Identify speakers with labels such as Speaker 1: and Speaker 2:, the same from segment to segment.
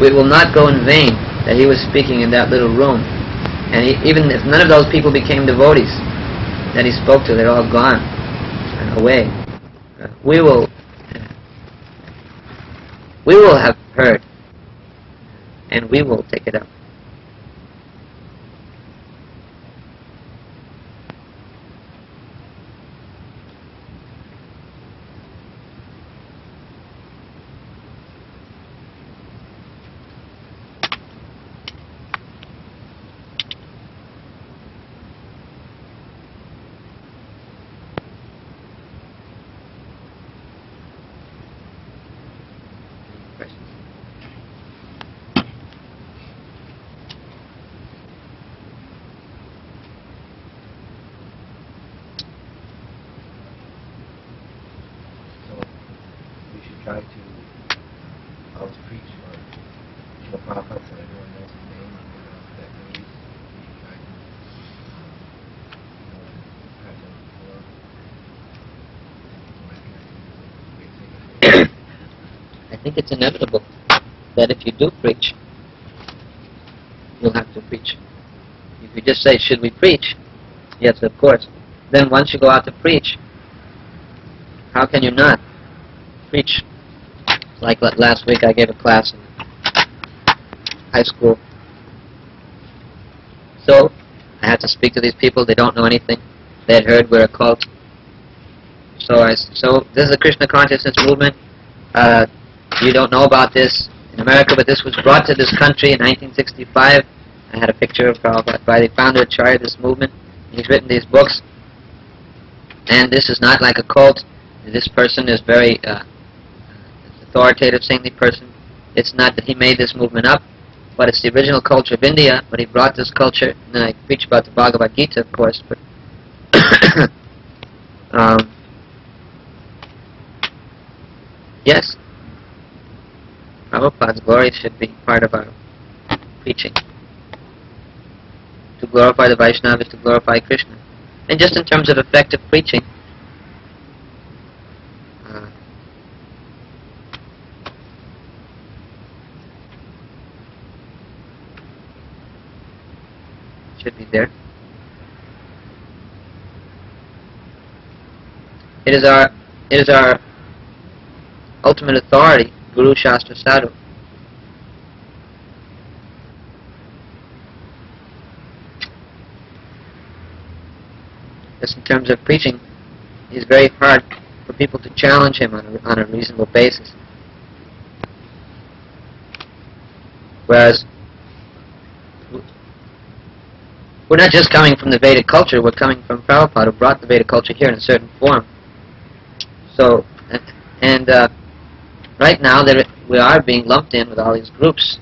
Speaker 1: it will not go in vain that he was speaking in that little room. And even if none of those people became devotees that he spoke to, they're all gone away. We will have heard, and we will take it up.
Speaker 2: Try to always preach for Srila Prabhupada so everyone knows his name and that we should try to
Speaker 1: I think it's inevitable that if you do preach, you'll have to preach. If you just say, should we preach? Yes, of course. Then once you go out to preach, how can you not preach? Like last week I gave a class in high school. So I had to speak to these people. They don't know anything. They had heard we're a cult. So this is a Krishna consciousness movement. You don't know about this in America, but this was brought to this country in 1965. I had a picture of Prabhupada by the founder Acharya of this movement. He's written these books. And this is not like a cult. This person is very authoritative, saintly person. It's not that he made this movement up, but it's the original culture of India, but he brought this culture, and I preach about the Bhagavad Gita, of course, but yes, Prabhupada's glory should be part of our preaching. To glorify the Vaishnava is to glorify Krishna. And just in terms of effective preaching, should be there. It is our ultimate authority, Guru Shastra Sadhu. Just in terms of preaching, it's very hard for people to challenge him on a reasonable basis. Whereas we're not just coming from the Vedic culture, we're coming from Prabhupada, who brought the Vedic culture here in a certain form. So, right now we are being lumped in with all these groups.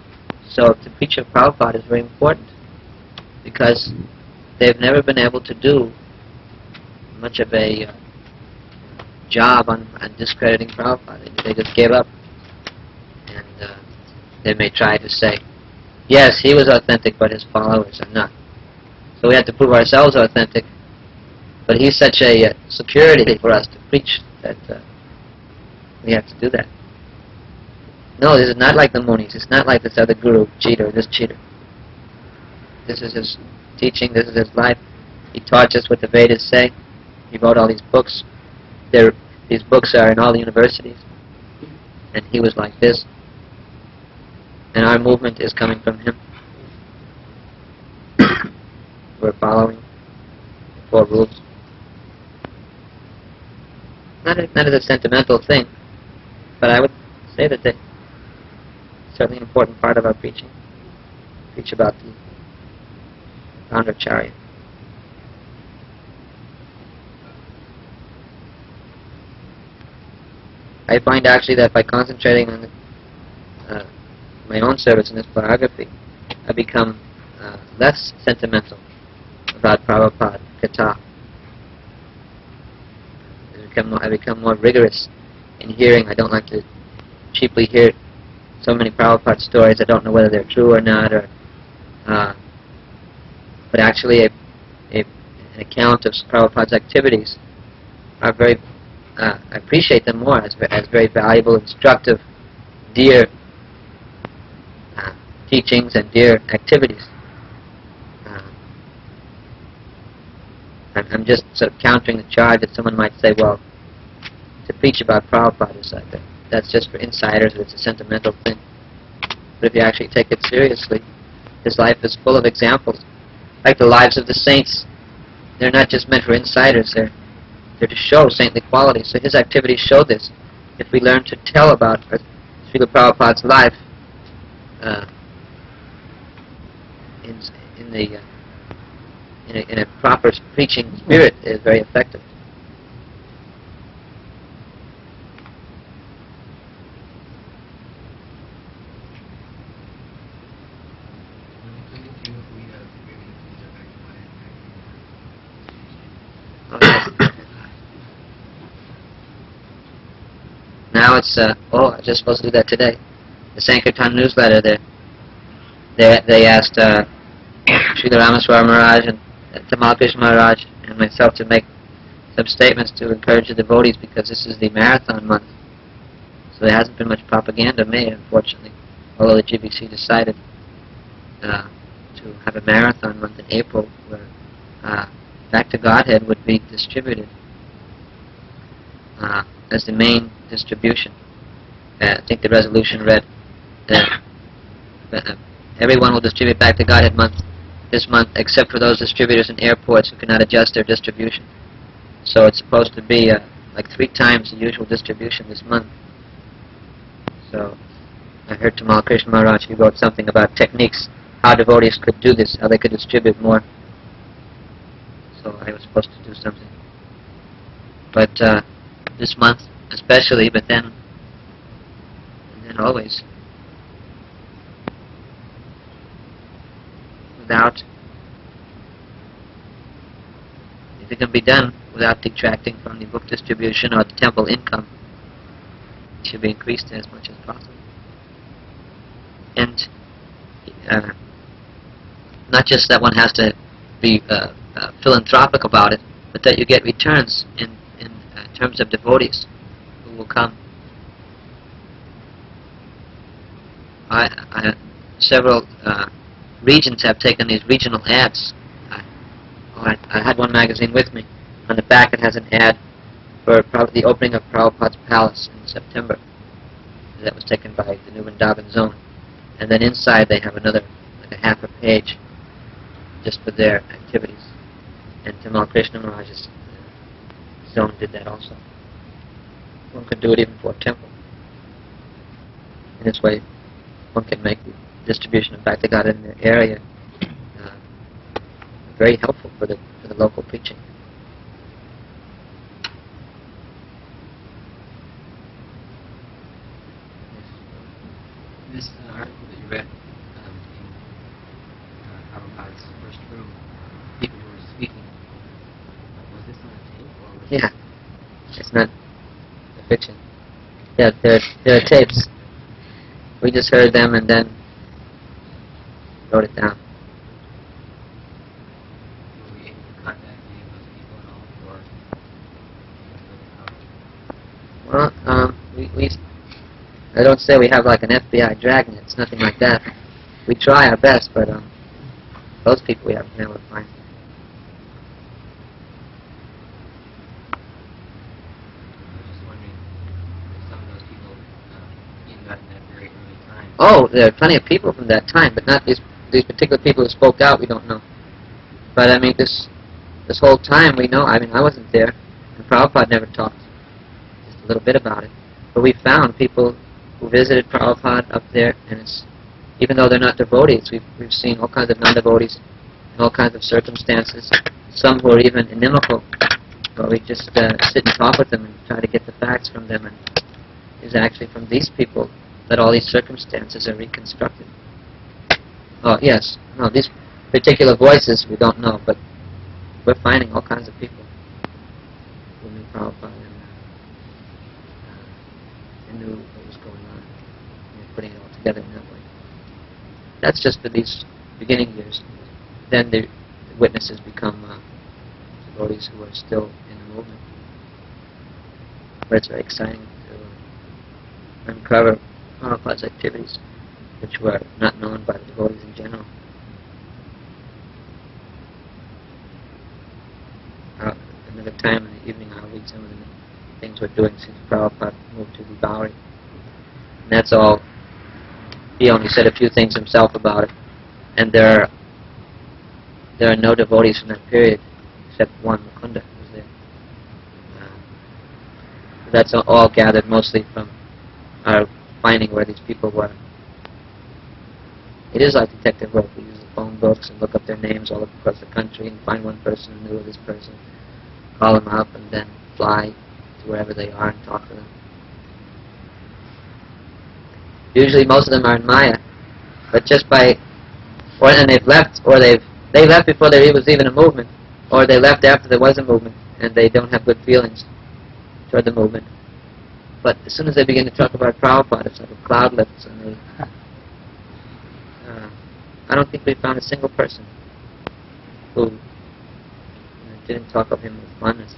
Speaker 1: So to preach of Prabhupada is very important, because they've never been able to do much of a job on discrediting Prabhupada. They just gave up. And they may try to say, yes, he was authentic, but his followers are not. So we have to prove ourselves authentic. But he's such a security for us to preach that we have to do that. No, this is not like the Munis. It's not like this other guru, cheater, this cheater. This is his teaching. This is his life. He taught us what the Vedas say. He wrote all these books. These books are in all the universities. And he was like this. And our movement is coming from him. We're following the 4 rules. Not as a sentimental thing, but I would say that it's certainly an important part of our preaching. Preach about the founder Acharya. I find actually that by concentrating on my own service in this biography, I become less sentimental about Prabhupada Katha. I become more rigorous in hearing. I don't like to cheaply hear so many Prabhupada stories. I don't know whether they're true or not, but actually an account of Prabhupada's activities are very, I appreciate them more as very valuable, instructive, dear teachings and dear activities. I'm just sort of countering the charge that someone might say, well, to preach about Prabhupada is like that. That's just for insiders, it's a sentimental thing. But if you actually take it seriously, his life is full of examples. Like the lives of the saints, they're not just meant for insiders, they're to show saintly qualities. So his activities show this. If we learn to tell about Srila Prabhupada's life in a proper preaching spirit, it is very effective. Now it's, I was just supposed to do that today. The Sankirtan newsletter, they asked Srila Ramaswamy Maharaj and Tamal Krishna Maharaj and myself to make some statements to encourage the devotees, because this is the marathon month. So there hasn't been much propaganda made, unfortunately, although the GBC decided to have a marathon month in April where Back to Godhead would be distributed as the main distribution. I think the resolution read that everyone will distribute Back to Godhead this month, except for those distributors in airports who cannot adjust their distribution. So it's supposed to be like 3 times the usual distribution this month. So I heard Tamal Krishna Maharaj, he wrote something about techniques, how devotees could do this, how they could distribute more. So I was supposed to do something. But this month especially, but then always, without, if it can be done without detracting from the book distribution or the temple income, it should be increased as much as possible. And not just that one has to be philanthropic about it, but that you get returns in terms of devotees who will come. Several regions have taken these regional ads. I had one magazine with me. On the back it has an ad for the opening of Prabhupada's Palace in September. That was taken by the New Vrindavan Zone. And then inside they have another, like a half a page, just for their activities. And Tamal Krishna Maharaj's zone did that also. One could do it even for a temple. In this way, one can make the distribution of Back to God in the area very helpful for the local preaching.
Speaker 2: This article that you read in Prabhupada's first room, people who were speaking, was this on a tape? Or was
Speaker 1: Yeah, it's not a fiction. Yeah, there are tapes. We just heard them and then wrote it down.
Speaker 2: Were we able to contact any of those people at all, or
Speaker 1: Well, I don't say we have like an FBI dragnet. It's nothing like that. We try our best, but those people we haven't been able to find.
Speaker 2: I was just wondering if some of those people in that very early time.
Speaker 1: Oh, there are plenty of people from that time, but not these particular people who spoke out. We don't know. But I mean, this whole time we know. I mean, I wasn't there, and Prabhupada never talked just a little bit about it. But we found people who visited Prabhupada up there, and even though they're not devotees, we've seen all kinds of non-devotees in all kinds of circumstances. Some who are even inimical, but we just sit and talk with them and try to get the facts from them. And it's actually from these people that all these circumstances are reconstructed. Oh yes, no, these particular voices we don't know, but we're finding all kinds of people who knew Prabhupada and knew what was going on. And putting it all together in that way. That's just for these beginning years. Then the witnesses become devotees who are still in the movement. But it's very exciting to uncover Prabhupada's activities which were not known by the devotees in general. Another time in the evening I'll read some of the things we're doing since Prabhupada moved to the Bowery. And that's all. He only said a few things himself about it. And there are no devotees from that period, except one, Mukunda, who was there. That's all gathered mostly from our finding where these people were. It is like detective work. We use the phone books and look up their names all across the country and find one person who knew of this person, call them up, and then fly to wherever they are and talk to them. Usually most of them are in Maya, but just by, and they've left, or they left before there was even a movement, or they left after there was a movement, and they don't have good feelings toward the movement. But as soon as they begin to talk about Prabhupada, it's like a cloud lifts, and they, I don't think we found a single person who didn't talk of him with fondness.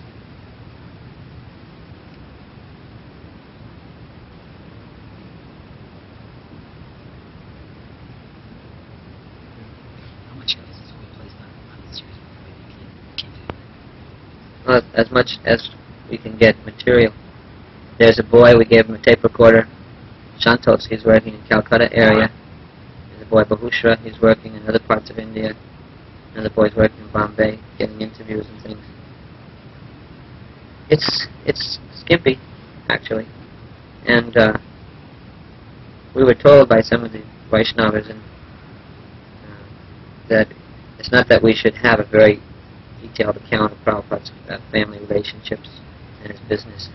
Speaker 3: How much emphasis will be placed on the series before you can do that?
Speaker 1: Well, as much as we can get material. There's a boy, we gave him a tape recorder, Santos, he's working in Calcutta area. There's a boy, Bahushra, he's working in other parts of India. Another boy's working in Bombay, getting interviews and things. It's skimpy, actually. And we were told by some of the Vaishnavas that it's not that we should have a very detailed account of Prabhupada's family relationships and his business.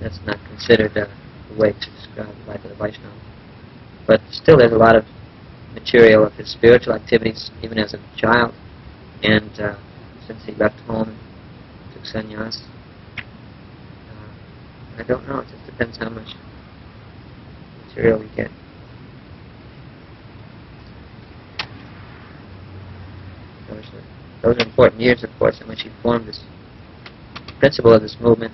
Speaker 1: That's not considered the way to describe the life of the Vaishnava. But still there's a lot of material of his spiritual activities, even as a child. And since he left home and took sannyas, I don't know, it just depends how much material we get. Those are important years, of course, in which he formed this principle of this movement.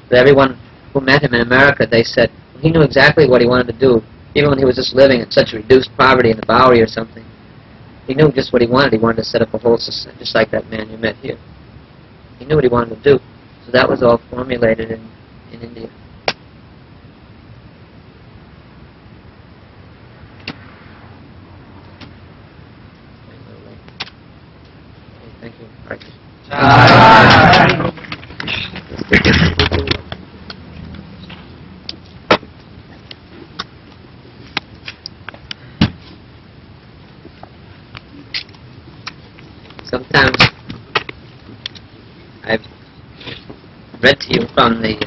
Speaker 1: But everyone who met him in America, they said he knew exactly what he wanted to do, even when he was just living in such reduced poverty in the Bowery or something. He knew just what he wanted. He wanted to set up a whole society, just like that man you met here. He knew what he wanted to do. So that was all formulated in India. Thank you. Sometimes I've read to you from the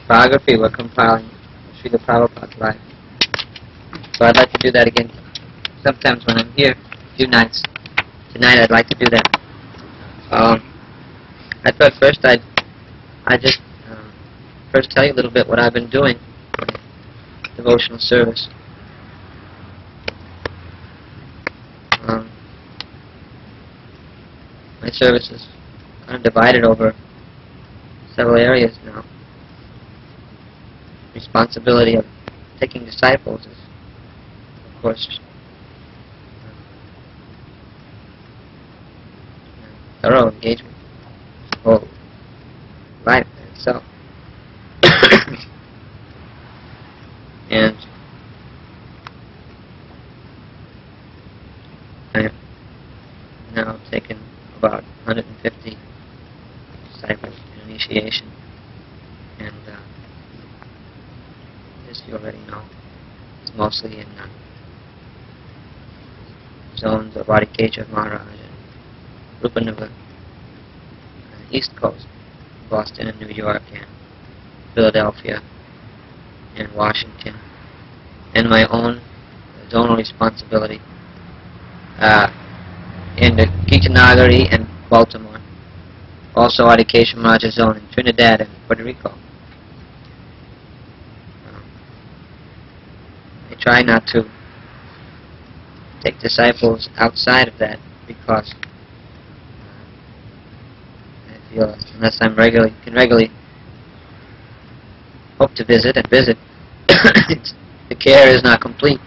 Speaker 1: biography we're compiling, Srila Prabhupada's life. So I'd like to do that again sometimes when I'm here, a few nights. Tonight I'd like to do that. I thought first I'd just first tell you a little bit what I've been doing for devotional service. My service is kind of divided over several areas now. Responsibility of taking disciples is, of course, thorough engagement, the whole life in itself. And I have now taken about 150 disciples in initiation, and as you already know, it's mostly in zones of Radhikesh Maharaj and Rupanuga, East Coast, Boston and New York and Philadelphia and Washington, and my own zonal responsibility in the Kitanagari and Baltimore, also Radhikesh Maharaj's zone in Trinidad and Puerto Rico. I try not to take disciples outside of that because I feel unless I'm can regularly hope to visit, it's the care is not complete.